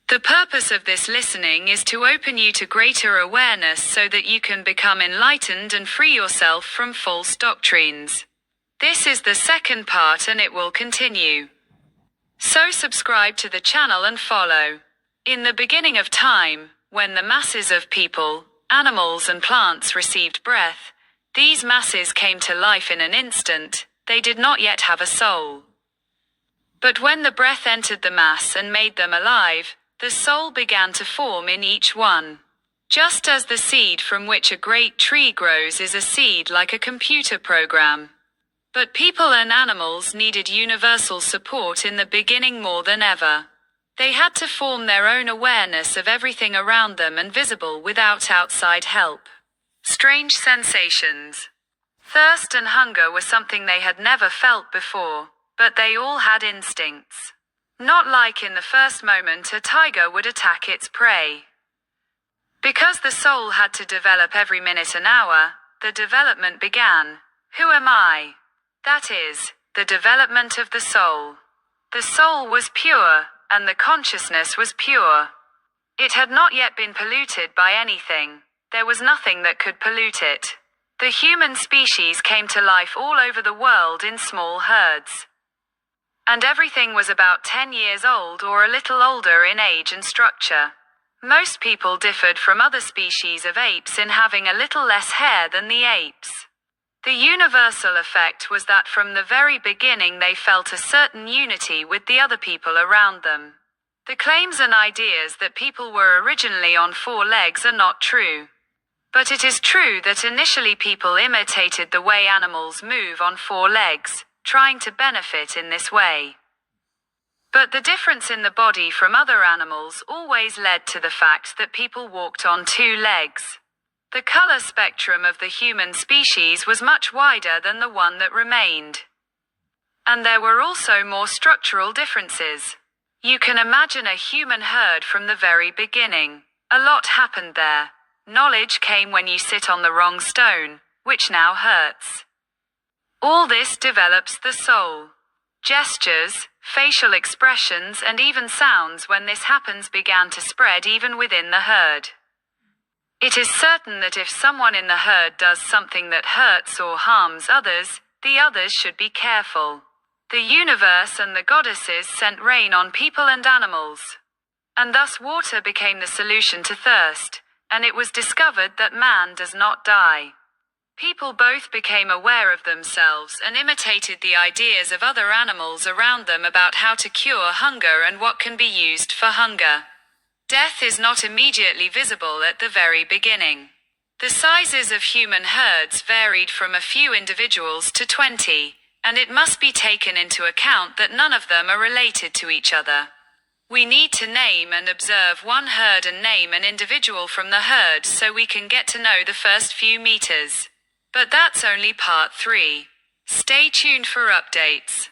The purpose of this listening is to open you to greater awareness so that you can become enlightened and free yourself from false doctrines. This is the second part and it will continue. So subscribe to the channel and follow. In the beginning of time, when the masses of people, animals and plants received breath, these masses came to life in an instant. They did not yet have a soul. But when the breath entered the mass and made them alive, the soul began to form in each one. Just as the seed from which a great tree grows is a seed like a computer program. But people and animals needed universal support in the beginning more than ever. They had to form their own awareness of everything around them and visible without outside help. Strange sensations. Thirst and hunger were something they had never felt before, but they all had instincts. Not like in the first moment a tiger would attack its prey. Because the soul had to develop every minute and hour, the development began. Who am I? That is, the development of the soul. The soul was pure, and the consciousness was pure. It had not yet been polluted by anything. There was nothing that could pollute it. The human species came to life all over the world in small herds. And everything was about 10 years old or a little older in age and structure. Most people differed from other species of apes in having a little less hair than the apes. The universal effect was that from the very beginning they felt a certain unity with the other people around them. The claims and ideas that people were originally on 4 legs are not true. But it is true that initially people imitated the way animals move on 4 legs, trying to benefit in this way. But the difference in the body from other animals always led to the fact that people walked on 2 legs. The color spectrum of the human species was much wider than the one that remained. And there were also more structural differences. You can imagine a human herd from the very beginning. A lot happened there. Knowledge came when you sit on the wrong stone, which now hurts. All this develops the soul. Gestures, facial expressions and even sounds when this happens began to spread even within the herd. It is certain that if someone in the herd does something that hurts or harms others, the others should be careful. The universe and the goddesses sent rain on people and animals. And thus water became the solution to thirst, and it was discovered that man does not die. People both became aware of themselves and imitated the ideas of other animals around them about how to cure hunger and what can be used for hunger. Death is not immediately visible at the very beginning. The sizes of human herds varied from a few individuals to 20, and it must be taken into account that none of them are related to each other. We need to name and observe one herd and name an individual from the herd so we can get to know the first few meters. But that's only part 3. Stay tuned for updates.